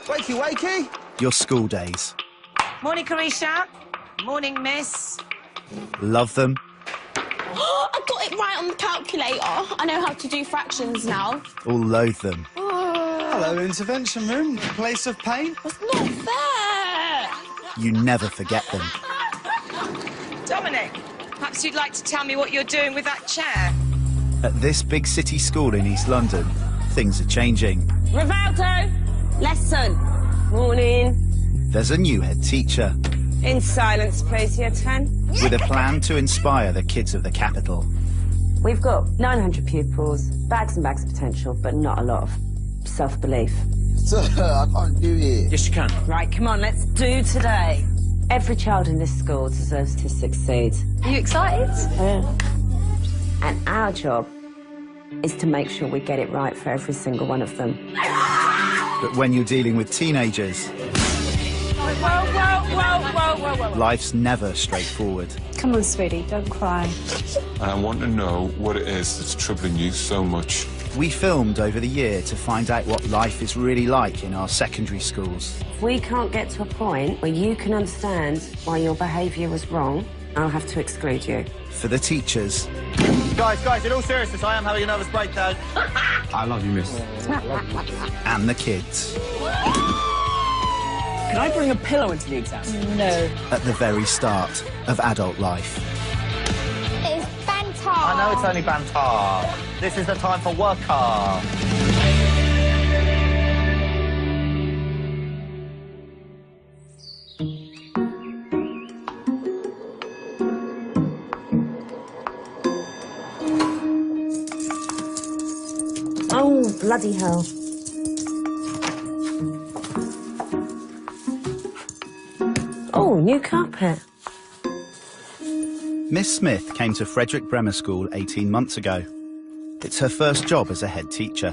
Wakey, wakey. Your school days. Morning, Carisha. Morning, miss. Love them. I got it right on the calculator. I know how to do fractions now. Or loathe them. Hello, intervention room. Place of pain. It's not fair. You never forget them. Dominic, perhaps you'd like to tell me what you're doing with that chair? At this big city school in East London, things are changing. Rivaldo, lesson. Morning. There's a new head teacher In silence, please, year 10. with a plan to inspire the kids of the capital. We've got 900 pupils, bags and bags of potential, but not a lot of self-belief. Sir, I can't do it. Yes, you can. Right, come on, let's do today. Every child in this school deserves to succeed. Are you excited? Yeah. And our job is to make sure we get it right for every single one of them. But when you're dealing with teenagers, Whoa. life's never straightforward. Come on, sweetie, don't cry. I want to know what it is that's troubling you so much. We filmed over the year to find out what life is really like in our secondary schools. If we can't get to a point where you can understand why your behaviour was wrong, I'll have to exclude you. For the teachers Guys, in all seriousness, I am having a nervous breakdown. I love you, miss. and the kids. Can I bring a pillow into the exam? No. At the very start of adult life. It's banter. I know it's only banter. This is the time for work hard. Oh, bloody hell. Oh, new carpet. Miss Smith came to Frederick Bremer School 18 months ago. It's her first job as a head teacher.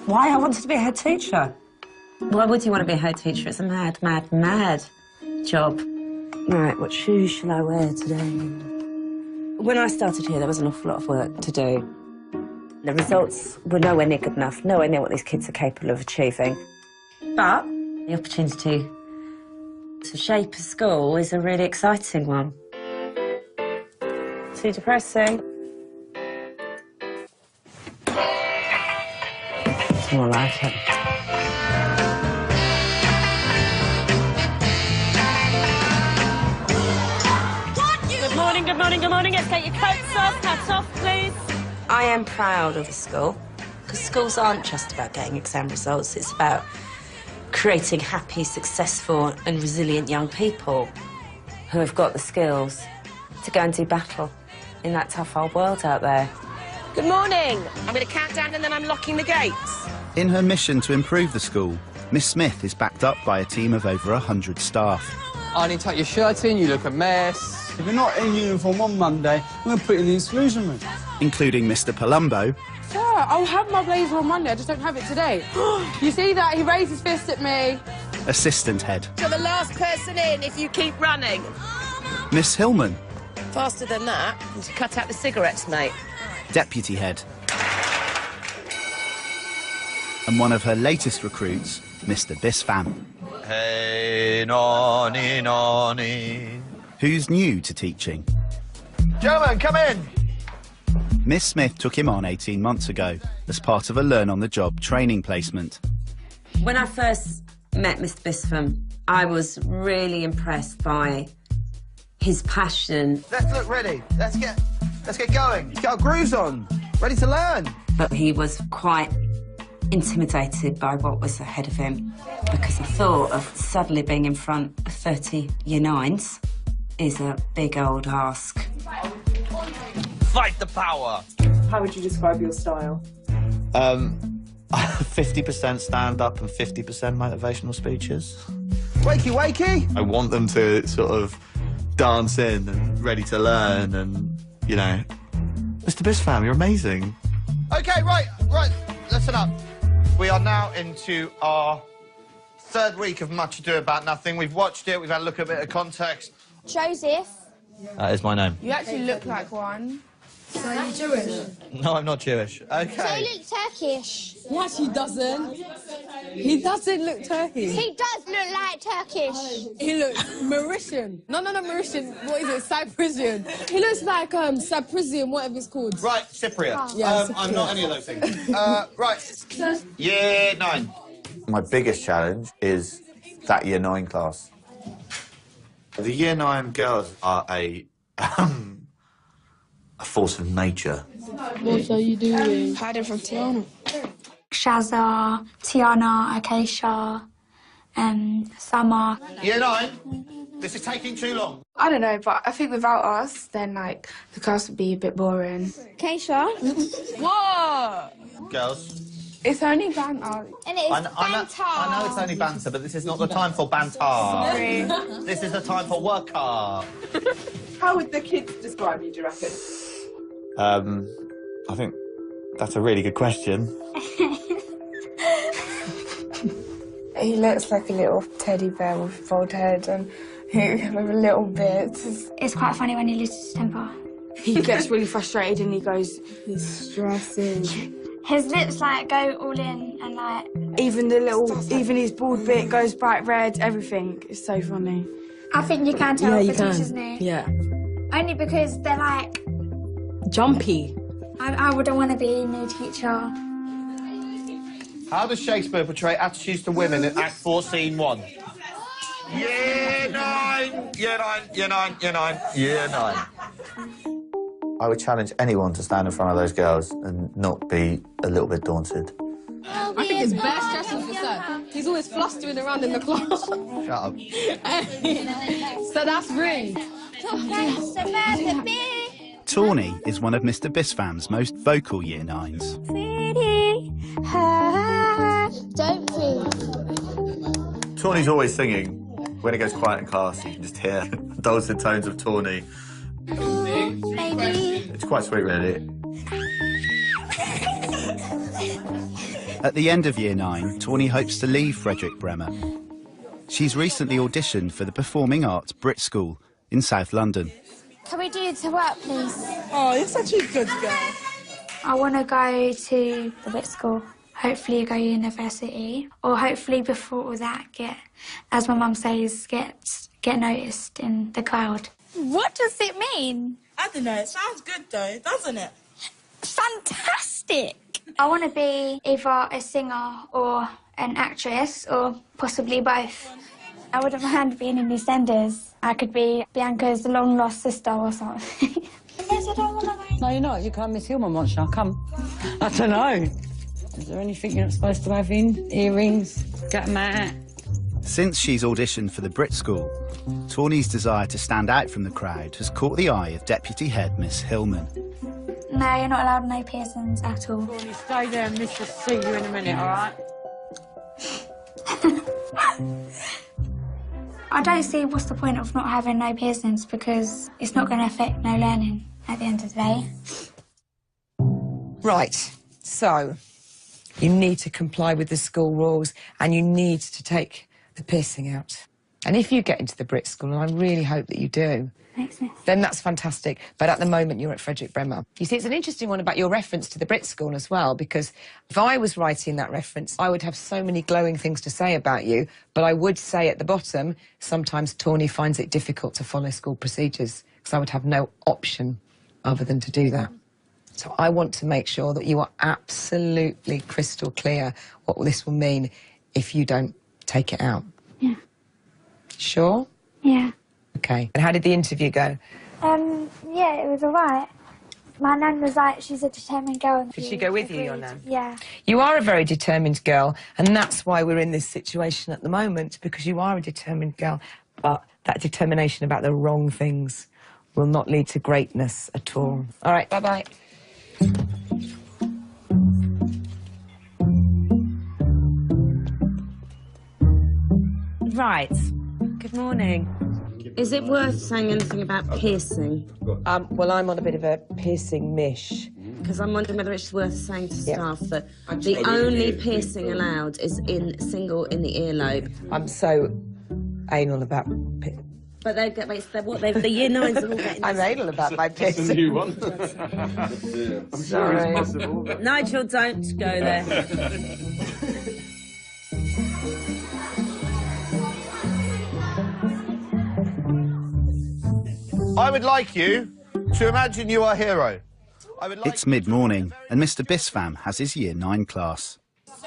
Why I wanted to be a head teacher? Why would you want to be a head teacher? It's a mad job. Right, what shoes shall I wear today? When I started here, there was an awful lot of work to do. The results were nowhere near good enough, nowhere near what these kids are capable of achieving. But the opportunity to shape a school is a really exciting one. Too depressing. It's more like it. Good morning. Let's get your coats off, hats off, please. I am proud of the school, because schools aren't just about getting exam results. It's about creating happy, successful and resilient young people who have got the skills to go and do battle in that tough old world out there. Good morning. I'm going to count down and then I'm locking the gates. In her mission to improve the school, Miss Smith is backed up by a team of over 100 staff. I need to tuck your shirt in, you look a mess. If you're not in uniform on Monday, I'm going to put you in the exclusion room. Including Mr. Palumbo, Sir, I'll have my blazer on Monday, I just don't have it today. You see that? He raised his fist at me. assistant head. You're the last person in if you keep running. Miss Hillman, Faster than that. You should cut out the cigarettes, mate. deputy head. And one of her latest recruits, Mr. Bisfam. Hey, nonny, nonny. Who's new to teaching. Gentlemen, come in. Miss Smith took him on 18 months ago as part of a learn-on-the-job training placement. When I first met Mr. Bisfam, I was really impressed by his passion. Let's look ready. Let's get going. Get our grooves on. Ready to learn. But he was quite intimidated by what was ahead of him, because the thought of suddenly being in front of 30 year nines is a big old ask. Fight the power. How would you describe your style? 50% stand-up and 50% motivational speeches. Wakey, wakey. I want them to sort of dance in and ready to learn and, you know, Mr. Bisfam, you're amazing. Okay, right. Listen up. We are now into our third week of Much Ado About Nothing. We've watched it. We've had a look at a bit of context. Joseph. That is my name. You actually look like one. So are you Jewish? No, I'm not Jewish. So Okay. he looks Turkish. What? He doesn't. He doesn't look Turkish. He does look like Turkish. He looks Mauritian. No, not Mauritian. What is it? Cypresian. He looks like Cypresian, whatever it's called. Right, Cypriot. Yeah, I'm not any of those things. Right. Year 9. My biggest challenge is that Year 9 class. The Year 9 girls are a force of nature. What are you doing? Hiding from Tiana. Shazza, Tiana, Acacia, Summer. Year 9. This is taking too long. I don't know, but I think without us, then, like, the class would be a bit boring. Acacia. What? Girls. It's only banter. And it's banter. I know it's only banter, but this is not the time for banter. Sorry. This is the time for work hard. How would the kids describe you, do you reckon? I think that's a really good question. He looks like a little teddy bear with a bald head and with a little beard. It's quite funny when he loses his temper. He gets really frustrated and he goes, he's stressing. His lips, like, go all in and, like... Even his bald bit goes bright red, everything. It's so funny. I think you can tell if the teacher's new. Yeah. Only because they're, like... Jumpy. I wouldn't want to be a new teacher. How does Shakespeare portray attitudes to women in Act 4, Scene 1? Year 9! Year 9, Year 9, Year 9, Year 9. I would challenge anyone to stand in front of those girls and not be a little bit daunted. I think it's best stressful for Sir. He's always flustering around in the class. Shut up. So that's rude. Tawny is one of Mr Bisfam's most vocal Year 9s. Don't breathe. Tawny's always singing. When it goes quiet in class, you can just hear dulcet tones of Tawny. Maybe. It's quite sweet, really. At the end of Year 9, Tawny hopes to leave Frederick Bremer. She's recently auditioned for the Performing Arts Brit School in South London. Can we do to work, please? Oh, you're such a good girl. I want to go to the Brit School. Hopefully go university. Or hopefully before all that get, as my mum says, get noticed in the crowd. What does it mean? I don't know, it sounds good though, doesn't it? Fantastic! I want to be either a singer or an actress, or possibly both. I wouldn't mind being in EastEnders. I could be Bianca's long-lost sister or something. Yes, I don't want to go. No, you're not. You can't Miss Hillman once, shall come. I don't know. Is there anything you're not supposed to have in? Earrings? Get them out? Since she's auditioned for the Brit School, Tawny's desire to stand out from the crowd has caught the eye of Deputy Head Miss Hillman. No, you're not allowed no piercings at all. Tawny, stay there and Miss will see you in a minute, all right? I don't see what's the point of not having no piercings, because it's not going to affect no learning at the end of the day. Right, so you need to comply with the school rules and you need to take the piercing out. And if you get into the Brit School, and I really hope that you do, Thanks, Miss. then that's fantastic. But at the moment, you're at Frederick Bremer. You see, it's an interesting one about your reference to the Brit School as well, because if I was writing that reference, I would have so many glowing things to say about you, but I would say at the bottom, sometimes Tawny finds it difficult to follow school procedures, because I would have no option other than to do that. So I want to make sure that you are absolutely crystal clear what this will mean if you don't take it out. Yeah. Sure? Yeah. Okay. And how did the interview go? Yeah, it was all right. My nan was like, she's a determined girl. Did she go with you, your nan? Yeah. You are a very determined girl, and that's why we're in this situation at the moment, because you are a determined girl. But that determination about the wrong things will not lead to greatness at all. All right, bye-bye. Right. Good morning. Is it worth saying anything about piercing? Well, I'm on a bit of a piercing mish. Because I'm wondering whether it's worth saying to staff that the only piercing allowed is single in the earlobe. I'm so anal about But the year 9s are all getting I'm anal about my piss. That's a new one. I'm sure it's possible. Nigel, don't go there. I would like you to imagine you are a hero. It's mid-morning, and Mr Bispham has his Year 9 class.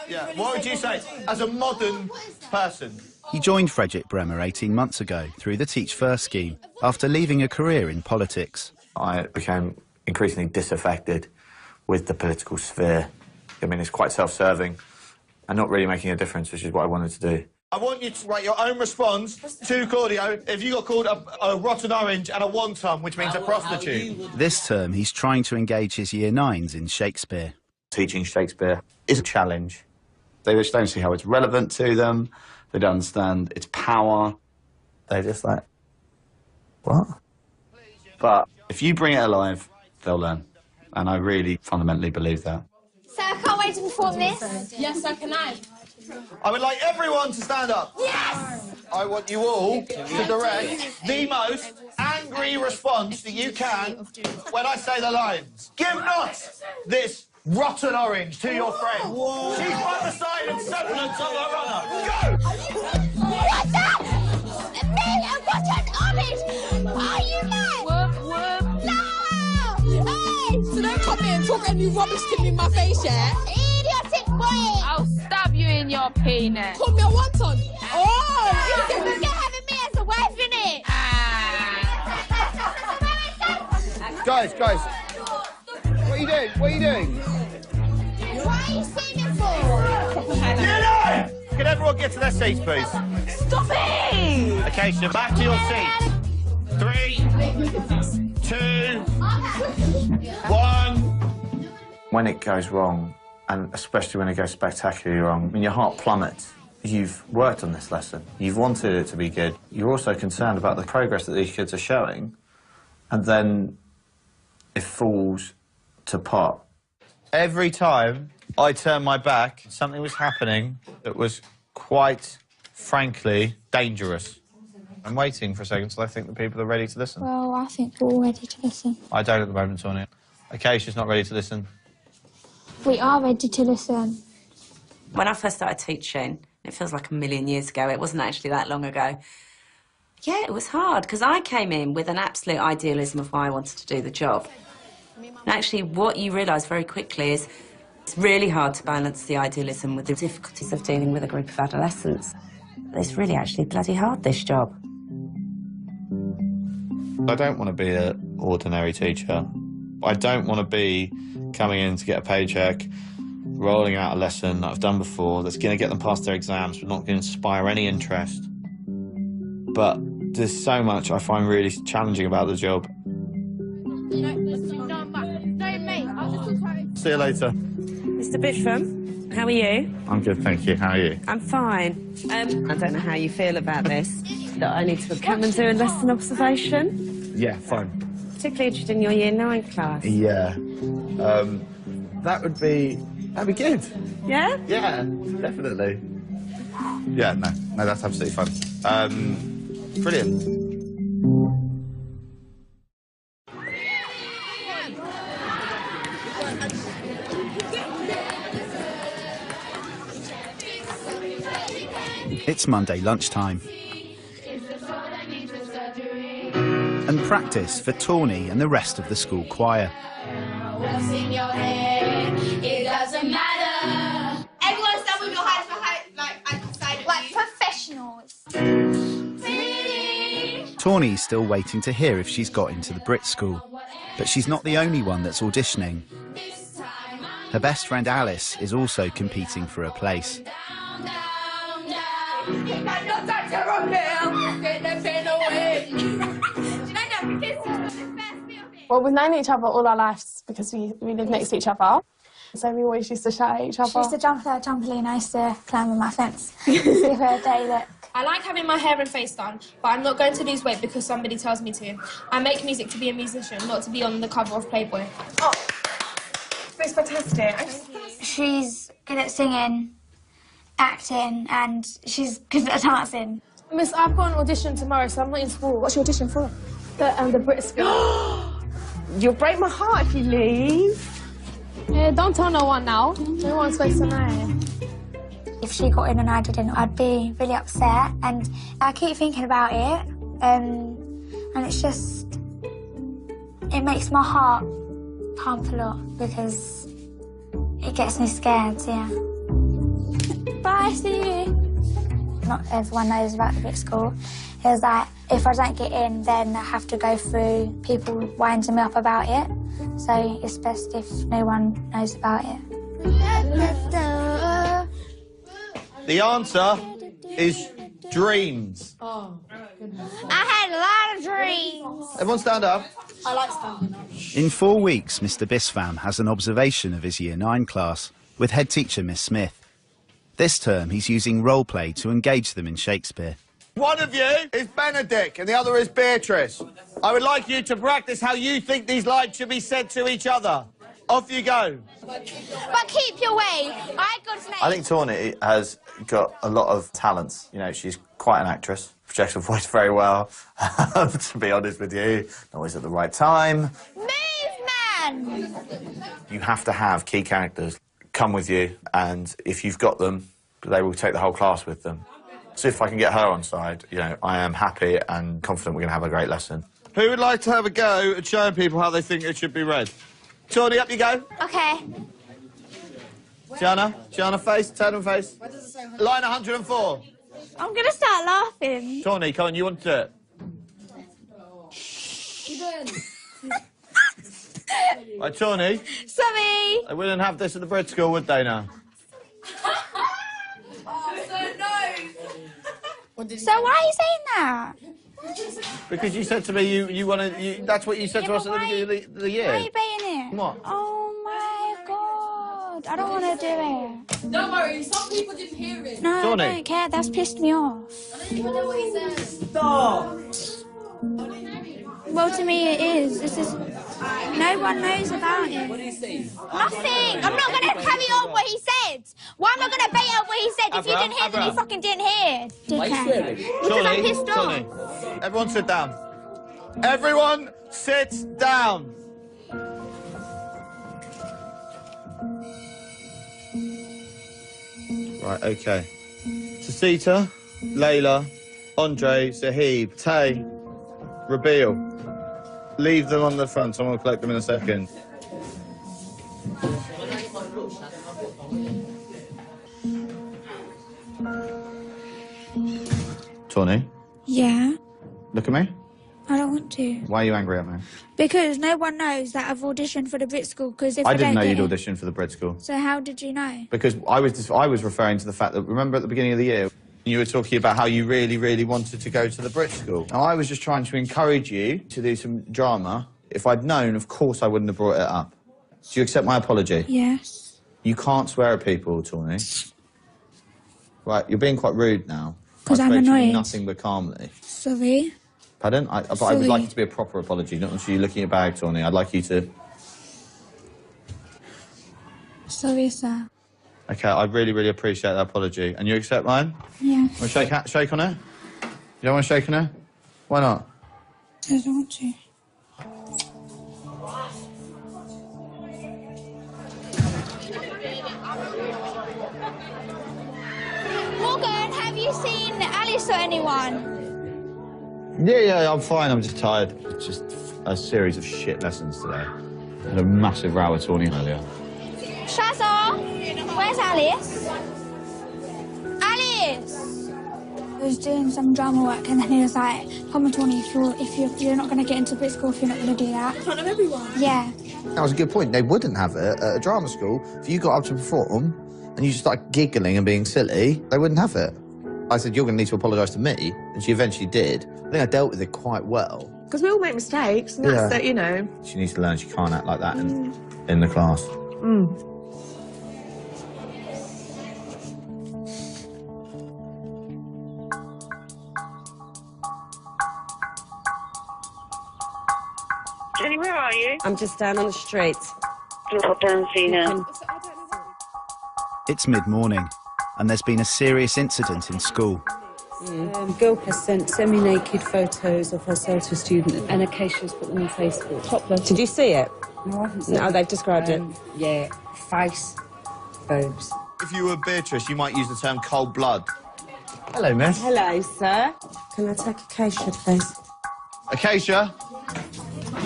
Yeah, what would you say as a modern person? He joined Frederick Bremer 18 months ago through the Teach First scheme after leaving a career in politics. I became increasingly disaffected with the political sphere. I mean, it's quite self-serving and not really making a difference, which is what I wanted to do. I want you to write your own response to Claudio if you got called a rotten orange and a wonton, which means a prostitute. This term, he's trying to engage his Year 9s in Shakespeare. Teaching Shakespeare is a challenge. They just don't see how it's relevant to them. They don't understand its power. They're just like, what? But if you bring it alive, they'll learn. And I really fundamentally believe that. So I can't wait to perform this. Yes, so can I. I would like everyone to stand up. Yes! I want you all to direct the most angry response that you can when I say the lines. Give not this rotten orange to your friend. Whoa. She's by the side and semblance of a runner. Go! What's that? Me, a rotten orange! Are you mad? Whoop, whoop. No! Hey! So don't come here and talk any rubbish to me in my face, yeah? Idiotic boy! I'll stab you in your penis. Call me a wonton. Oh! You're having me as a wife, innit? Guys, what are you doing? What are you doing? Why are you singing for? Get out! Can everyone get to their seats, please? Stop it! Okay, so back to your seats. 3, 2, 1. When it goes wrong, and especially when it goes spectacularly wrong, when your heart plummets, you've worked on this lesson. You've wanted it to be good. You're also concerned about the progress that these kids are showing, and then it falls to pot. Every time I turned my back, something was happening that was quite, frankly, dangerous. I'm waiting for a second till I think the people are ready to listen. Well, I think we're all ready to listen. I don't at the moment, Sonia. Acacia's not ready to listen. We are ready to listen. When I first started teaching, it feels like a million years ago, it wasn't actually that long ago. Yeah, it was hard, because I came in with an absolute idealism of why I wanted to do the job. And actually, what you realise very quickly is it's really hard to balance the idealism with the difficulties of dealing with a group of adolescents. It's really actually bloody hard, this job. I don't want to be an ordinary teacher. I don't want to be coming in to get a paycheck, rolling out a lesson that I've done before that's going to get them past their exams but not going to inspire any interest. But there's so much I find really challenging about the job. See you later. Mr Bispham, how are you? I'm good, thank you. How are you? I'm fine. I don't know how you feel about this, that I need to come and do a lesson observation. Yeah, fine. Particularly interested in your Year 9 class. Yeah. That'd be good. Yeah? Yeah, definitely. Yeah, no, that's absolutely fine. Brilliant. It's Monday lunchtime. And practice for Tawny and the rest of the school choir. What's in your head? It doesn't matter. Everyone stand with your hands behind, like professionals. Tawny's still waiting to hear if she's got into the Brit School, but she's not the only one that's auditioning. Her best friend Alice is also competing for a place. Well, we've known each other all our lives because we live next to each other. So we always used to shout at each other. She used to jump her trampoline, I used to climb on my fence. Give her a day look. I like having my hair and face done, but I'm not going to lose weight because somebody tells me to. I make music to be a musician, not to be on the cover of Playboy. Oh, that's fantastic. She's good at singing, acting, and she's good at dancing. Miss, I've got an audition tomorrow, so I'm not in school. What's your audition for? The Brit School. You'll break my heart if you leave. Yeah, don't tell no one now. No one's supposed to know. If she got in and I didn't, I'd be really upset. And I keep thinking about it, and it's just, it makes my heart pump a lot because it gets me scared, yeah. Bye, see you. Not everyone knows about the Brit School. Is that if I don't get in, then I have to go through people winding me up about it. So it's best if no one knows about it. The answer is dreams. Oh, goodness. I had a lot of dreams. Everyone stand up. I like standing up. In 4 weeks, Mr Bispham has an observation of his Year 9 class with head teacher Miss Smith. This term, he's using role play to engage them in Shakespeare. One of you is Benedict and the other is Beatrice. I would like you to practice how you think these lines should be said to each other. Off you go. But keep your way. I think Tawny has got a lot of talents. You know, she's quite an actress, projects her voice very well. To be honest with you, not always at the right time. Movement! You have to have key characters come with you, and if you've got them, they will take the whole class with them. So if I can get her on side, you know, I am happy and confident we're going to have a great lesson. Who would like to have a go at showing people how they think it should be read? Tawny, up you go. Okay. Gianna, face, turn and face. Line 104. I'm going to start laughing. Tawny, come on, you want to do it? Right, Tawny. Sorry. They wouldn't have this at the Brit School, would they now? So why are you saying that? Because you said to me you want to... That's what you said to us at the beginning of the year. Why are you paying it? What? Oh, my God. I don't want to do it. Don't worry, some people didn't hear it. No, Tawny. I don't care. That's pissed me off. I don't even know what he said. Stop! Well, to me it is. This is... No one knows about it. What did he say? Nothing. I'm not going to carry on what he said. Why am I going to bait out what he said? If you didn't hear, then you fucking didn't hear. Dickhead. Because I'm pissed off. Everyone sit down. Everyone sit down. Right, OK. Sasita, Layla, Andre, Sahib, Tay, Rabil. Leave them on the front, someone will collect them in a second. Tawny, Yeah, look at me. I don't want to. Why are you angry at me? Because no one knows that I've auditioned for the Brit School. Because if I didn't know don't you'd get audition for the Brit School. So how did you know? Because I was referring to the fact that, remember at the beginning of the year, you were talking about how you really, really wanted to go to the Brit School. Now, I was just trying to encourage you to do some drama. If I'd known, of course I wouldn't have brought it up. Do you accept my apology? Yes. You can't swear at people, Tawny. Right, you're being quite rude now. Because I'm I spoke to you annoyed. nothing but calmly. Sorry. Pardon? But I Sorry. would like it to be a proper apology, not just you looking at bag, Tawny. I'd like you to... Sorry, sir. OK, I really, really appreciate that apology. And you accept mine? Yeah. Want to shake on her? You don't want to shake on her? Why not? I don't want to. Morgan, have you seen Alice or anyone? Yeah, I'm fine. I'm just tired. It's just a series of shit lessons today. I had a massive row with Tawny earlier. Shazza, where's Alice? Alice! I was doing some drama work and then he was like, come on, Tawny, if you're not going to get into Brit School if you're not going to do that. In front of everyone? Yeah. That was a good point. They wouldn't have it at a drama school. If you got up to perform and you just started giggling and being silly, they wouldn't have it. I said, you're going to need to apologise to me, and she eventually did. I think I dealt with it quite well. Because we all make mistakes, and that's it, you know. She needs to learn she can't act like that in the class. Jenny, where are you? I'm just down on the street. I'll pop down and see her. It's mid-morning, and there's been a serious incident in school. Girl has sent semi-naked photos of herself to a student, and Acacia's put them on Facebook. Topless. Did you see it? No, I haven't seen No, it. they've described it. Yeah, face, boobs. If you were Beatrice, you might use the term cold blood. Hello, miss. Hello, sir. Can I take Acacia, please? Acacia,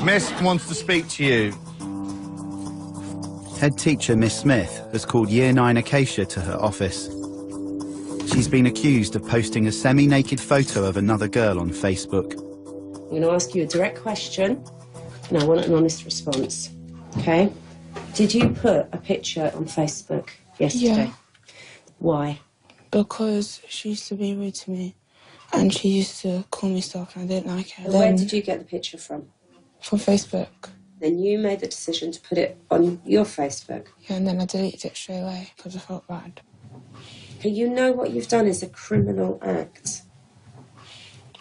Miss wants to speak to you. Head teacher Miss Smith has called Year 9 Acacia to her office. She's been accused of posting a semi-naked photo of another girl on Facebook. I'm going to ask you a direct question, and I want an honest response, OK? Did you put a picture on Facebook yesterday? Yeah. Why? Because she used to be rude to me, and she used to call me stuff, and I didn't like it. And where did you get the picture from? From Facebook. Then you made the decision to put it on your Facebook. Yeah, and then I deleted it straight away because I felt bad. Okay, you know what you've done is a criminal act.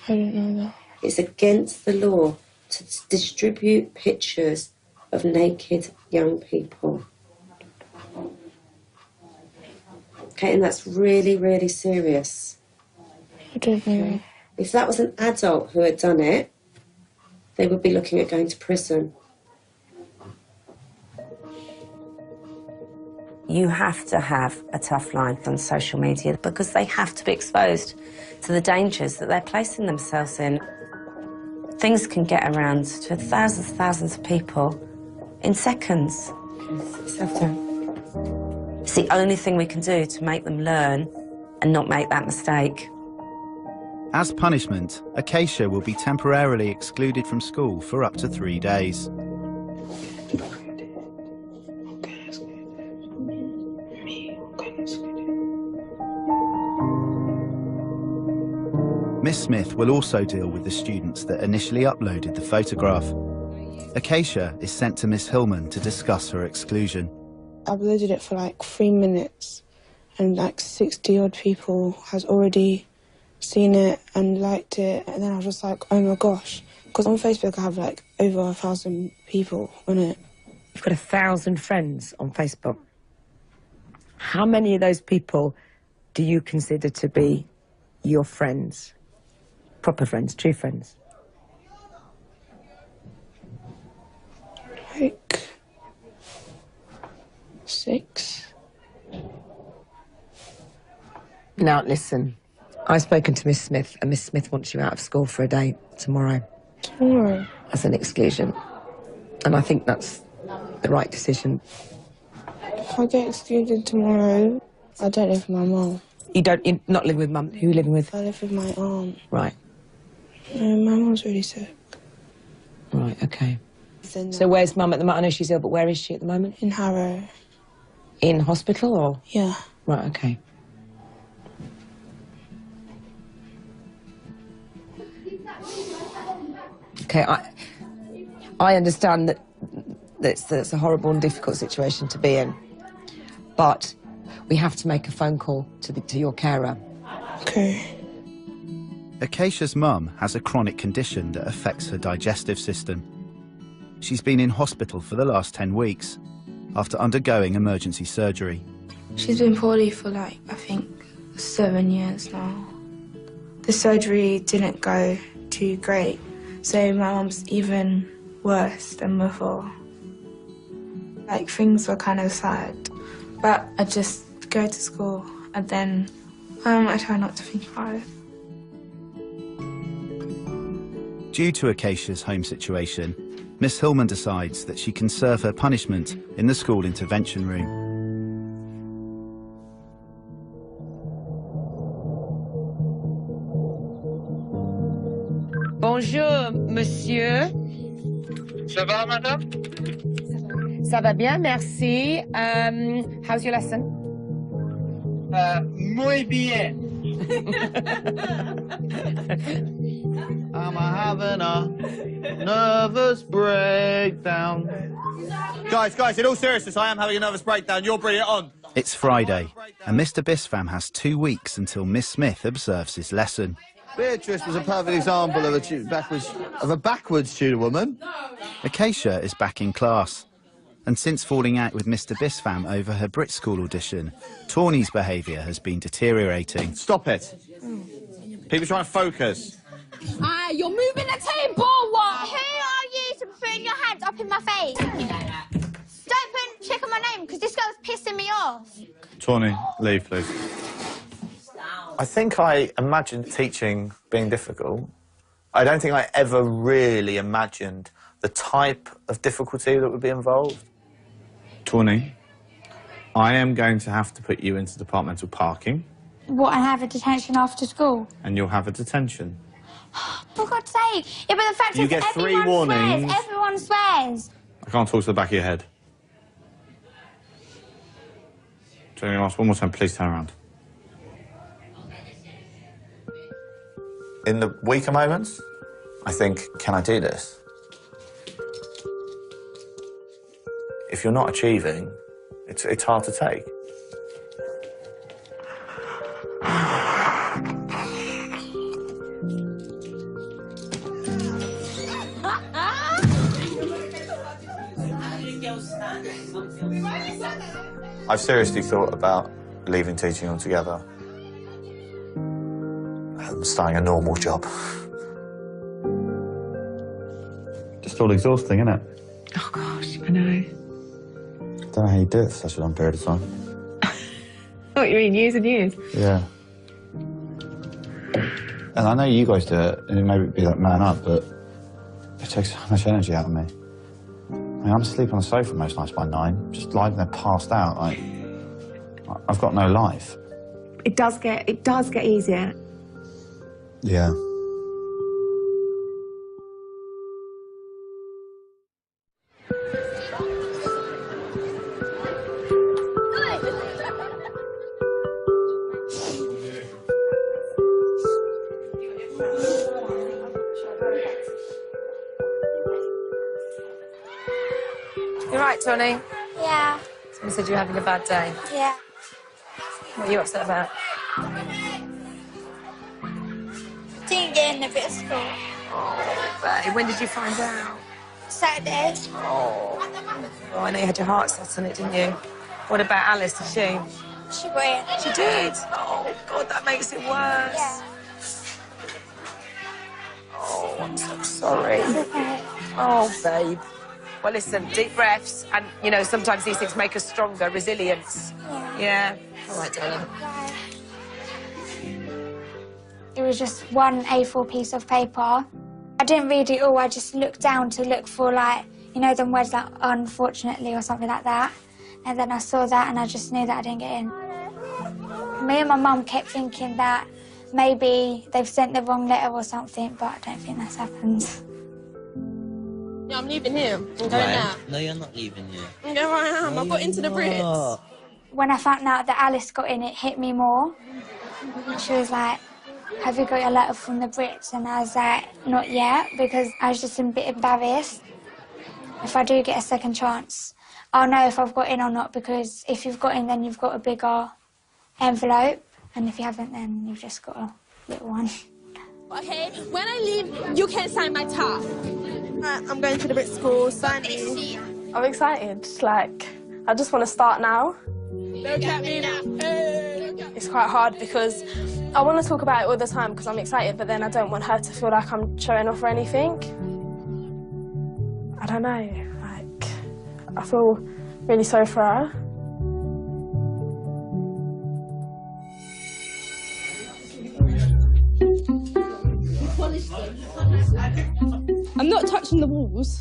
I didn't know that. It's against the law to distribute pictures of naked young people. Okay, and that's really, really serious. I don't know. If that was an adult who had done it, they would be looking at going to prison. You have to have a tough line on social media because they have to be exposed to the dangers that they're placing themselves in. Things can get around to thousands of people in seconds. It's the only thing we can do to make them learn and not make that mistake. As punishment, Acacia will be temporarily excluded from school for up to 3 days. Miss Smith will also deal with the students that initially uploaded the photograph. Acacia is sent to Miss Hillman to discuss her exclusion. I uploaded it for like 3 minutes, and like 60-odd people has already seen it and liked it, and then I was just like, oh my gosh. Because on Facebook I have like over 1,000 people on it. You've got 1,000 friends on Facebook. How many of those people do you consider to be your friends? Proper friends, true friends? Like 6. Now, listen, I've spoken to Miss Smith, and Miss Smith wants you out of school for a day tomorrow. Tomorrow? As an exclusion. And I think that's the right decision. If I get excluded tomorrow, I don't live with my mum. You're not living with mum? Who are you living with? I live with my aunt. Right. No, my mum's really sick. Right, OK. So where's mum at the moment? I know she's ill, but where is she at the moment? In Harrow. In hospital, or? Yeah. Right, OK. OK, I understand that that's a horrible and difficult situation to be in, but we have to make a phone call to your carer. OK. Acacia's mum has a chronic condition that affects her digestive system. She's been in hospital for the last 10 weeks after undergoing emergency surgery. She's been poorly for like, I think, 7 years now. The surgery didn't go too great, so my mum's even worse than before. Like, things were kind of sad, but I just go to school and then I try not to think about it. Due to Acacia's home situation, Miss Hillman decides that she can serve her punishment in the school intervention room. Bonjour, monsieur. Ça va, madame? Ça va bien, merci. How's your lesson? Muy bien. I'm having a nervous breakdown. Guys, in all seriousness, I am having a nervous breakdown. You're bringing it on. It's Friday, and Mr. Bispham has 2 weeks until Miss Smith observes his lesson. Beatrice was a perfect example of a backwards Tudor woman. Acacia is back in class, and since falling out with Mr. Bispham over her Brit School audition, Tawny's behaviour has been deteriorating. Stop it. People trying to focus. You're moving the table, what? Who are you to be putting your hands up in my face? Don't check on my name, because this girl's pissing me off. Tawny, leave, please. I think I imagined teaching being difficult. I don't think I ever really imagined the type of difficulty that would be involved. Tawny, I am going to have to put you into departmental parking. What, and have a detention after school? And you'll have a detention. For God's sake. Yeah, but the fact You is get 3 everyone warnings. swears. Everyone swears. I can't talk to the back of your head. So I'm going to ask one more time, please turn around. In the weaker moments, I think, can I do this? If you're not achieving, it's hard to take. I've seriously thought about leaving teaching altogether and starting a normal job. Just all exhausting, isn't it? Oh, gosh, I know. I don't know how you do it for such a long period of time. What, you mean years and years? Yeah. And I know you guys do it, and it may be like man up, but it takes so much energy out of me. I mean, I'm asleep on the sofa most nights by 9, just lying there passed out, like, I've got no life. It does get easier. Yeah. You're right, Tawny. Yeah. Someone said you were having a bad day. Yeah. What are you upset about? Didn't get in the bit of school. Oh, babe, when did you find out? Saturday. Oh, I know you had your heart set on it, didn't you? What about Alice, did she? She got in. She did? Oh, God, that makes it worse. Yeah. Oh, I'm so sorry. It's okay. Oh, babe. Well, listen, deep breaths, and, you know, sometimes these things make us stronger, resilience. Yeah. All right, darling. It was just one A4 piece of paper. I didn't read it all, I just looked down to look for, like, you know, them words like unfortunately or something like that. And then I saw that and I just knew that I didn't get in. Me and my mum kept thinking that maybe they've sent the wrong letter or something, but I don't think that's happened. Yeah, I'm leaving here. I'm going now. No, you're not leaving here. Yeah, I am. I got into the Brits. When I found out that Alice got in, it hit me more. She was like, have you got your letter from the Brits? And I was like, not yet, because I was just a bit embarrassed. If I do get a second chance, I'll know if I've got in or not, because if you've got in, then you've got a bigger envelope, and if you haven't, then you've just got a little one. Okay, when I leave, you can sign my tab. I'm going to the Brit school, sign me. I'm excited. Like, I just want to start now. Look at me now. It's quite hard because I want to talk about it all the time because I'm excited, but then I don't want her to feel like I'm showing off or anything. I don't know, like, I feel really sorry for her. I'm not touching the walls.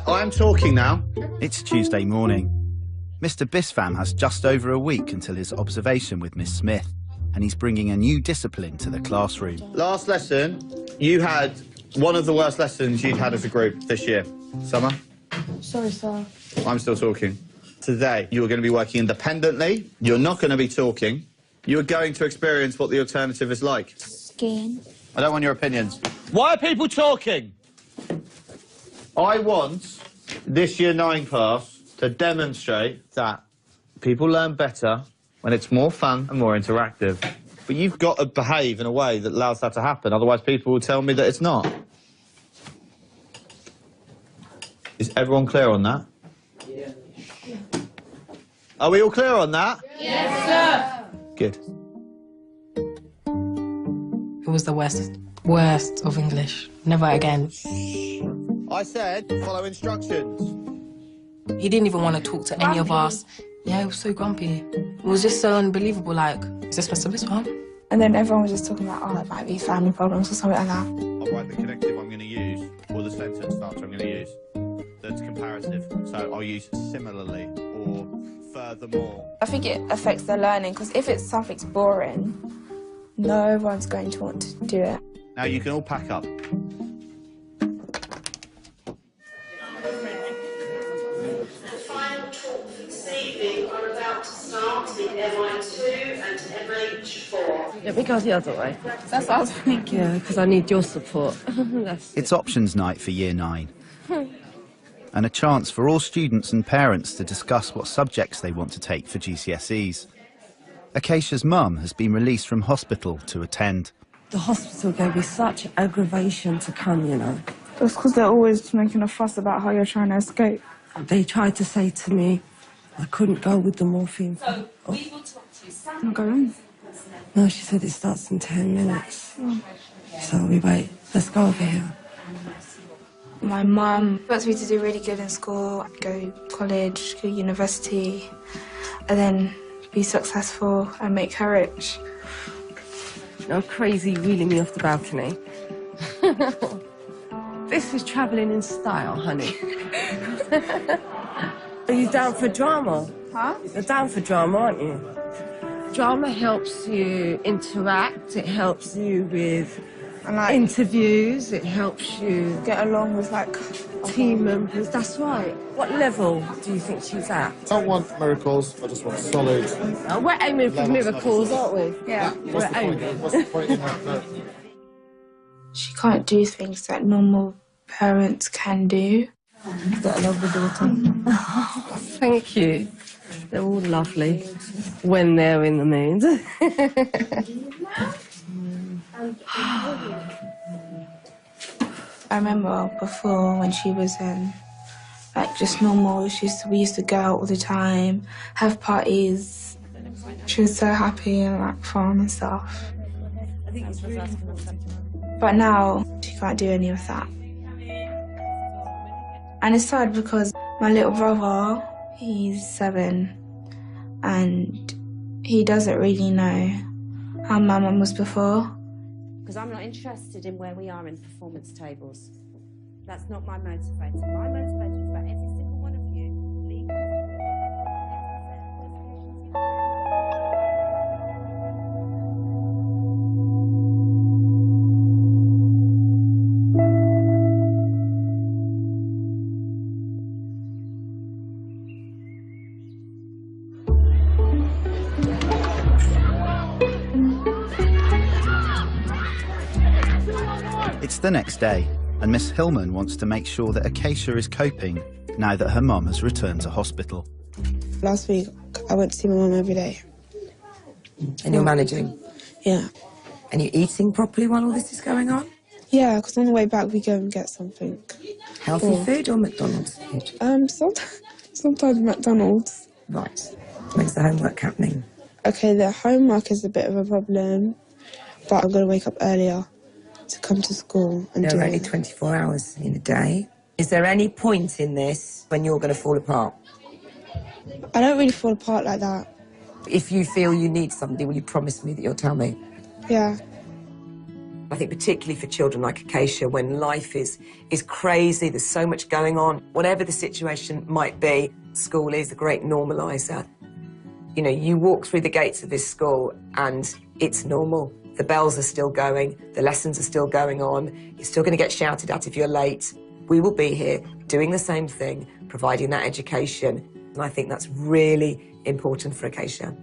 I'm talking now. It's Tuesday morning. Mr. Bispham has just over a week until his observation with Miss Smith, and he's bringing a new discipline to the classroom. Last lesson, you had one of the worst lessons you'd had as a group this year. Summer? Sorry, sir. I'm still talking. Today, you are going to be working independently. You're not going to be talking. You are going to experience what the alternative is like. Skiing. I don't want your opinions. Why are people talking? I want this Year 9 class to demonstrate that people learn better when it's more fun and more interactive. But you've got to behave in a way that allows that to happen, otherwise people will tell me that it's not. Is everyone clear on that? Yeah. Are we all clear on that? Yes, sir. Good. was the worst of English. Never again. I said, follow instructions. He didn't even want to talk to any of us. Yeah, he was so grumpy. It was just so unbelievable, like, is this Mr. Bisfam? And then everyone was just talking about, oh, it might be family problems or something like that. I'll write the connective I'm going to use, or the sentence starter I'm going to use. That's comparative. So I'll use similarly or furthermore. I think it affects their learning, because if it's something's boring, no one's going to want to do it. Now you can all pack up. Let me go the other way. That's what I was thinking. Yeah, because I need your support. It's options night for Year 9. And a chance for all students and parents to discuss what subjects they want to take for GCSEs. Acacia's mum has been released from hospital to attend. The hospital gave me such aggravation to come, you know. That's because they're always making a fuss about how you're trying to escape. They tried to say to me I couldn't go with the morphine. So, we will talk to you. I'm going. No, she said it starts in 10 minutes. So we wait. Let's go over here. My mum wants me to do really good in school, go to college, go to university, and then be successful and make her rich. No crazy wheeling me off the balcony. This is travelling in style, honey. Are you down for drama? Huh? You're down for drama, aren't you? Drama helps you interact, it helps you with interviews, it helps you get along with, like, team members. That's right. What level do you think she's at? I don't want miracles, I just want solid. We're aiming for miracles, aren't we? Yeah. What's the point? What's the point in that? She can't do things that normal parents can do. You've got a lovely daughter. Oh, thank you. They're all lovely when they're in the mood. I remember before when she was like just normal, we used to go out all the time, have parties. She was so happy and like fun and stuff. But now she can't do any of that. And it's sad because my little brother, he's 7, and he doesn't really know how my mum was before. Because I'm not interested in where we are in performance tables. That's not my motivator. My motivator is about every single one of you leaving. It's the next day, and Miss Hillman wants to make sure that Acacia is coping now that her mum has returned to hospital. Last week, I went to see my mum every day. And you're managing? Yeah. And you're eating properly while all this is going on? Yeah, because on the way back we go and get something. Healthy food or McDonald's food? Sometimes McDonald's. Right. When's the homework happening? Okay, the homework is a bit of a problem, but I'm going to wake up earlier to come to school and do it. There are only 24 hours in a day. Is there any point in this when you're going to fall apart? I don't really fall apart like that. If you feel you need somebody, will you promise me that you'll tell me? Yeah. I think particularly for children like Acacia, when life is crazy, there's so much going on, whatever the situation might be, school is a great normaliser. You know, you walk through the gates of this school and it's normal. The bells are still going, the lessons are still going on, you're still going to get shouted at if you're late. We will be here doing the same thing, providing that education, and I think that's really important for Acacia.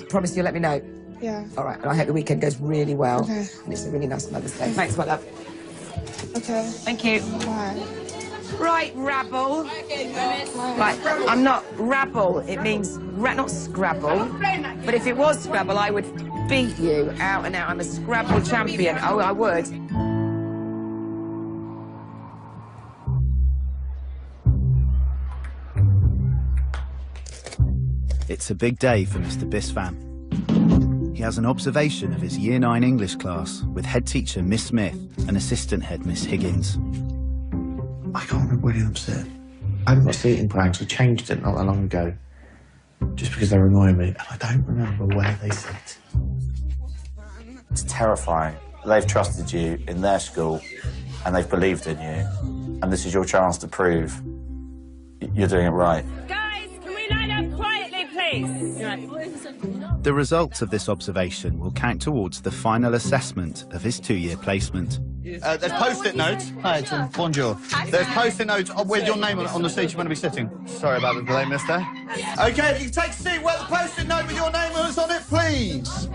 Promise you'll let me know? Yeah. All right, and I hope the weekend goes really well. Okay. And it's a really nice Mother's Day. Thanks, my love. Okay. Thank you. Bye. Right, rabble. Right, I'm not rabble. It means not Scrabble. But if it was Scrabble, I would beat you out and out. I'm a Scrabble champion. Oh, I would. It's a big day for Mr. Bisfam. he has an observation of his Year 9 English class with head teacher Miss Smith and assistant head Miss Higgins. I can't remember where I'm sit. I haven't got seating plans. I changed it not that long ago, just because they're annoying me, and I don't remember where they sit. It's terrifying. They've trusted you in their school, and they've believed in you, and this is your chance to prove you're doing it right. Guys, can we line up quietly, please? The results of this observation will count towards the final assessment of his 2-year placement. There's post-it notes. Hi, bonjour. There's post-it notes with your name on the seat you're going to be sitting. Sorry about the delay, mister. OK, if you can take a seat where the post-it note with your name is on it, please.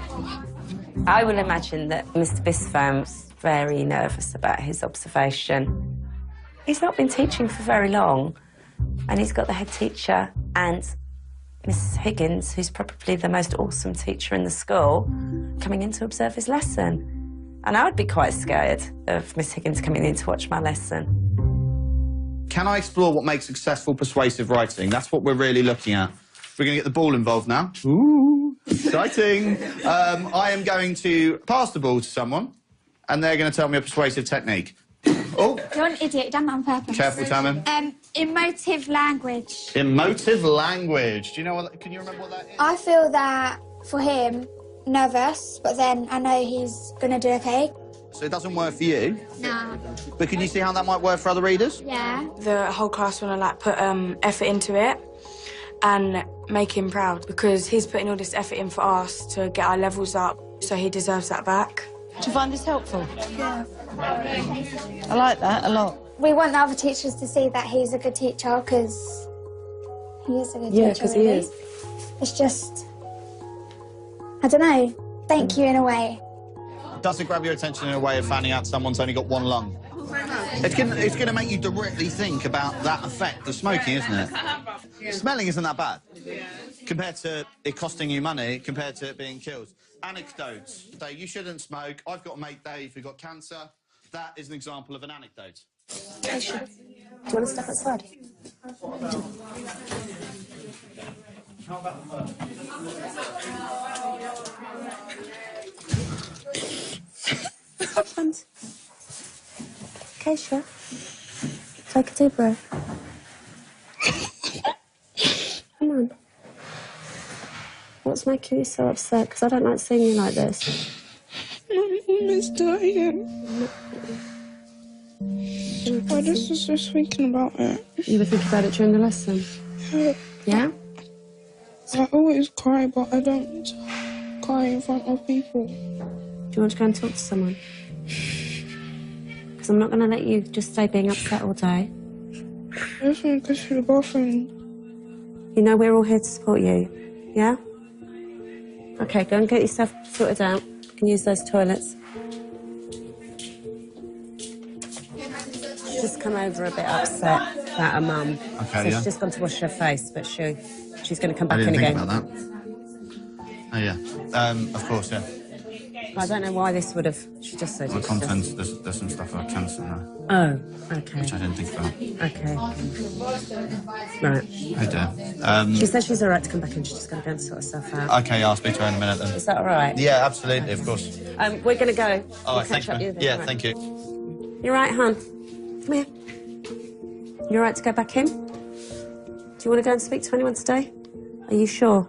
I will imagine that Mr. Bisfam's very nervous about his observation. He's not been teaching for very long, and he's got the head teacher and Mrs. Higgins, who's probably the most awesome teacher in the school, coming in to observe his lesson. And I would be quite scared of Miss Higgins coming in to watch my lesson. Can I explore what makes successful persuasive writing? That's what we're really looking at. We're going to get the ball involved now. Ooh, exciting. I am going to pass the ball to someone, and they're going to tell me a persuasive technique. Oh. You're an idiot. You've done that on purpose. Careful, Tammin. Emotive language. Emotive language. Do you know what? Can you remember what that is? I feel that for him, nervous, but then I know he's gonna do okay. So it doesn't work for you? No. But can you see how that might work for other readers? Yeah. The whole class want to like put effort into it and make him proud because he's putting all this effort in for us to get our levels up, so he deserves that back. Do you find this helpful? Yeah. I like that a lot. We want the other teachers to see that he's a good teacher because he is a good teacher. Yeah, because he is. It's just, I don't know, thank you in a way. Does it grab your attention in a way of finding out someone's only got one lung? It's going to make you directly think about that effect of smoking, isn't it? Smelling isn't that bad compared to it costing you money, compared to it being killed. Anecdotes. So you shouldn't smoke. I've got a mate Dave who got cancer. That is an example of an anecdote. Do you want to step outside? What happened? Keisha, take a deep breath. Come on. What's making you so upset? Because I don't like seeing you like this. My mum is dying. I just was just thinking about it. You were thinking about it during the lesson? Yeah. Yeah? I always cry, but I don't cry in front of people. Do you want to go and talk to someone? Because I'm not going to let you just stay being upset all day. I just want to go to the bathroom. You know we're all here to support you, yeah? Okay, go and get yourself sorted out. You can use those toilets. She's just come over a bit upset about her mum. Okay, so yeah. she's just gone to wash her face, but she's going to come back I in didn't again. think about that. Oh, yeah. Of course, yeah. I don't know why this would have... She just said The it. contents, there's some stuff about cancer now, Oh, okay. which I didn't think about. Okay. Right. Oh, dear. She says she's all right to come back in. She's just going to go and sort herself out. OK, I'll speak to her in a minute, then. Is that all right? Yeah, absolutely, of course. We're going to go. All We'll right, thanks, catch up man. with you then, Yeah, all right. thank you. You all right, hon? Come here. You all right to go back in? Do you want to go and speak to anyone today? Are you sure?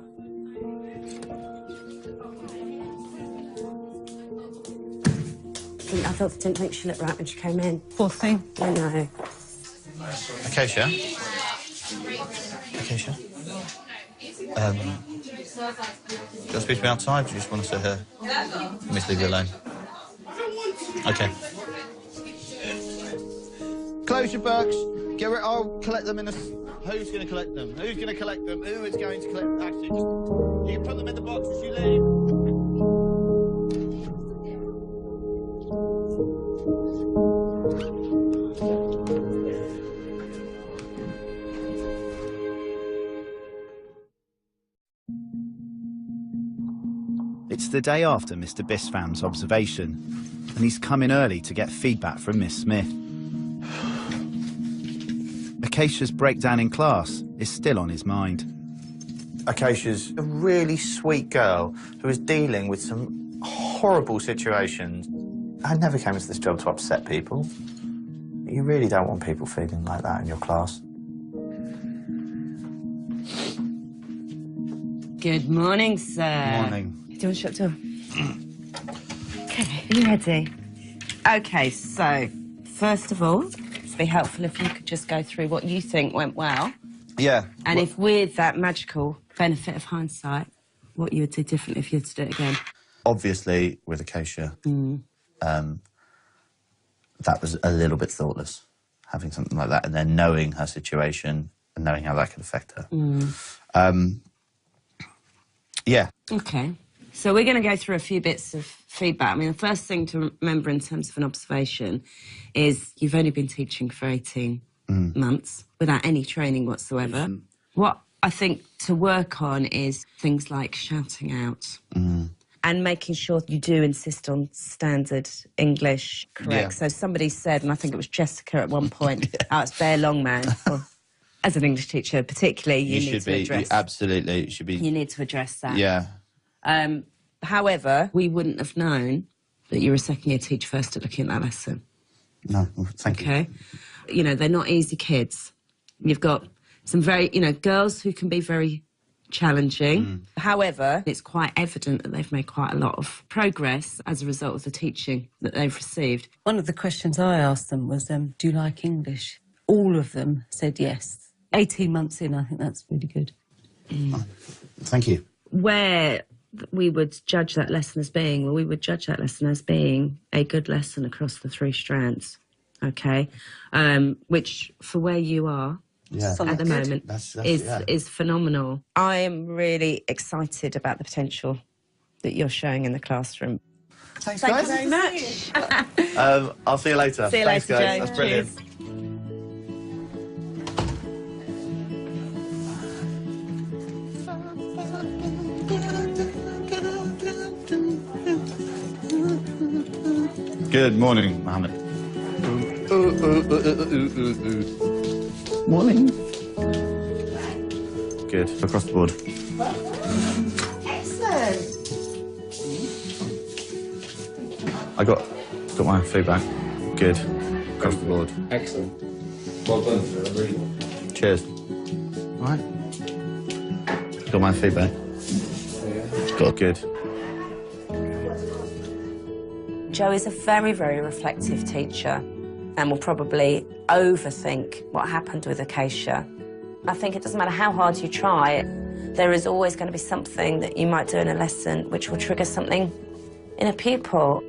I didn't think she looked right when she came in. Poor thing. I know. Acacia? Acacia? Do you speak to me outside, or do you just want to sit here? Let me leave you alone. OK. Close your books. I'll collect them in a... Who's going to collect them? Who's going to collect them? Who is going to collect them? Actually, just... You can put them in the box as you leave. It's the day after Mr. Bisfam's observation, and he's come in early to get feedback from Miss Smith. Acacia's breakdown in class is still on his mind. Acacia's a really sweet girl who is dealing with some horrible situations. I never came into this job to upset people. You really don't want people feeling like that in your class. Good morning, sir. Morning. Do you want to shut the door? Okay, are you ready? Okay, so, first of all, it'd be helpful if you could just go through what you think went well. Yeah. And if with that magical benefit of hindsight, what you would do differently if you had to do it again. Obviously, with Acacia, that was a little bit thoughtless, having something like that, and then knowing her situation and knowing how that could affect her. Yeah. Okay. So we're going to go through a few bits of feedback. I mean, the first thing to remember in terms of an observation is you've only been teaching for 18 months without any training whatsoever. What I think to work on is things like shouting out and making sure you do insist on standard English correct. Yeah. So somebody said, and I think it was Jessica at one point, oh, it's bare long, man. Well, as an English teacher, particularly, you need to address... Absolutely, it should be... You need to address that. Yeah. However, we wouldn't have known that you were a second-year teacher first at looking at that lesson. No, well, thank you. Okay? You know, they're not easy kids. You've got some very, you know, girls who can be very challenging. However, it's quite evident that they've made quite a lot of progress as a result of the teaching that they've received. One of the questions I asked them was, do you like English? All of them said yes. 18 months in, I think that's really good. Thank you. Where we would judge that lesson as being, well, we would judge that lesson as being a good lesson across the 3 strands, okay? Which, for where you are at the moment, is phenomenal. I am really excited about the potential that you're showing in the classroom. Thanks, Thank guys. you very much. I'll see you later. See you Thanks, later, guys. Joe. That's brilliant. Cheers. Good morning, Mohammed. Morning. Good. Across the board. Excellent. I got my feedback. Good. Across the board. Excellent. Well done, sir. Really well. Cheers. All right. Got my feedback. Got good. Joe is a very, very reflective teacher and will probably overthink what happened with Acacia. I think it doesn't matter how hard you try, there is always going to be something that you might do in a lesson which will trigger something in a pupil.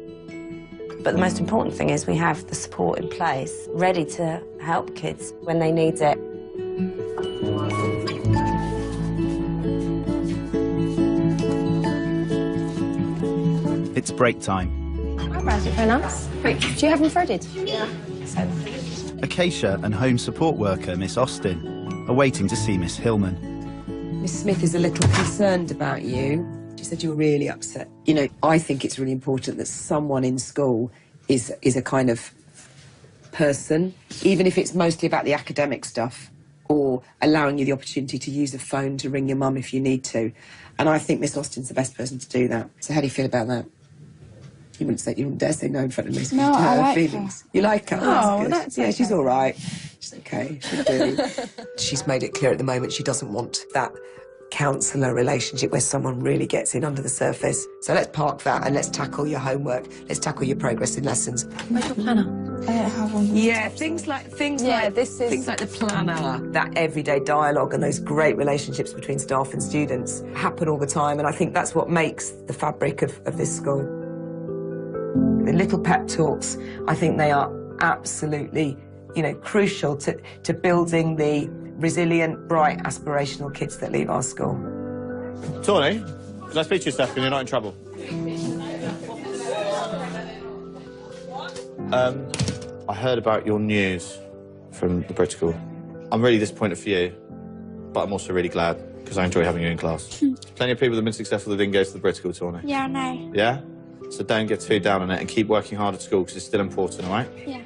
But the most important thing is we have the support in place, ready to help kids when they need it. It's break time. Eyebrows are very nice. Wait, do you have them threaded? Yeah. Acacia and home support worker Miss Austin are waiting to see Miss Hillman. Miss Smith is a little concerned about you. She said you were really upset. You know, I think it's really important that someone in school is a kind of person, even if it's mostly about the academic stuff, or allowing you the opportunity to use a phone to ring your mum if you need to. And I think Miss Austin's the best person to do that. So how do you feel about that? You wouldn't dare say no in front of me. So No, you I her like feelings. her. You like her? Oh, good. that's yeah, okay. she's all right. She's okay. She'll do. She's made it clear at the moment she doesn't want that counsellor relationship where someone really gets in under the surface. So let's park that and let's tackle your homework. Let's tackle your progress in lessons. Where's your planner? I don't have one. Yeah, things like things like the planner, that everyday dialogue and those great relationships between staff and students happen all the time, and I think that's what makes the fabric of this school. The little pep talks, I think they are absolutely, you know, crucial to building the resilient, bright, aspirational kids that leave our school. Tawny, can I speak to you a second? You're not in trouble. I heard about your news from the Brit School. I'm really disappointed for you, but I'm also really glad because I enjoy having you in class. Plenty of people that have been successful that didn't go to the Brit School, Tawny. Yeah, I know. Yeah? So don't get too down on it and keep working hard at school because it's still important, all right? Yeah.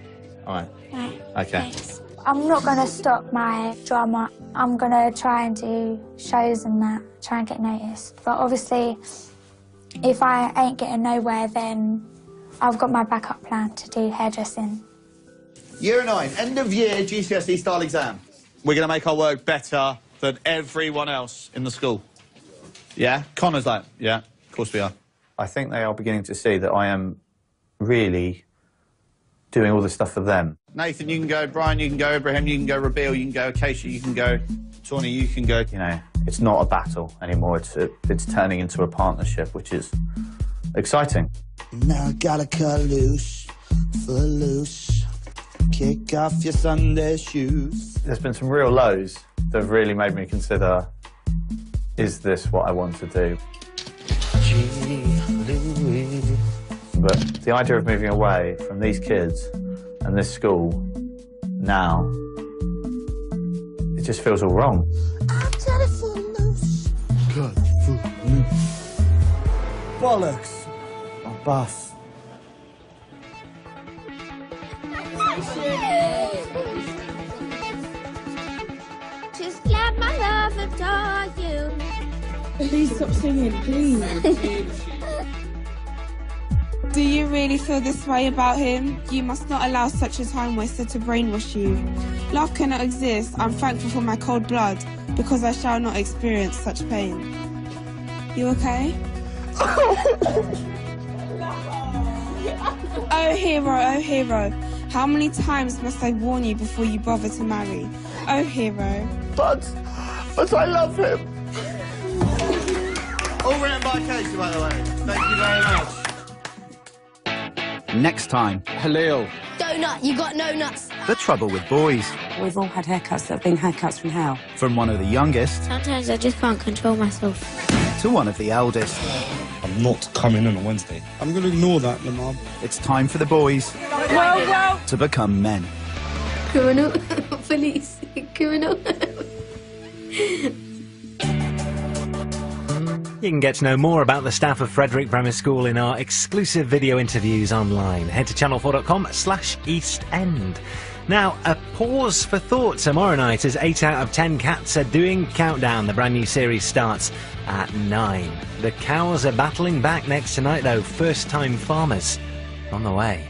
All right. Right. Okay. Thanks. I'm not going to stop my drama. I'm going to try and do shows and that, try and get noticed. But obviously, if I ain't getting nowhere, then I've got my backup plan to do hairdressing. Year 9, end of year GCSE style exam. We're going to make our work better than everyone else in the school. Yeah? Connor's like, yeah, of course we are. I think they are beginning to see that I am really doing all this stuff for them. Nathan, you can go. Brian, you can go. Ibrahim, you can go. Rabil, you can go. Acacia, you can go. Tawny, you can go. You know, it's not a battle anymore. It's turning into a partnership, which is exciting. Now I gotta cut loose, foot loose. Kick off your Sunday shoes. There's been some real lows that have really made me consider, is this what I want to do? But the idea of moving away from these kids and this school now, it just feels all wrong. I'm telephone loose. Cut foot loose. Bollocks. My bus. Just let my love adore you. Please stop singing, please. Do you really feel this way about him? You must not allow such a time waster to brainwash you. Love cannot exist. I'm thankful for my cold blood, because I shall not experience such pain. You okay? Oh hero, how many times must I warn you before you bother to marry? Oh hero. But I love him. All written by Casey, by the way. Thank you very much. Next time, Halil. Donut, you got no nuts. the trouble with boys. We've all had haircuts that have been haircuts from hell. From one of the youngest Sometimes I just can't control myself. to one of the eldest. I'm not coming on a Wednesday. I'm going to ignore that, Lamar. It's time for the boys to become men. Criminal. Police. Criminal. You can get to know more about the staff of Frederick Bremer School in our exclusive video interviews online. Head to channel4.com/EastEnd. Now, a pause for thought tomorrow night as 8 out of 10 cats are doing Countdown. The brand new series starts at 9. The cows are battling back next tonight, though. First-time farmers on the way.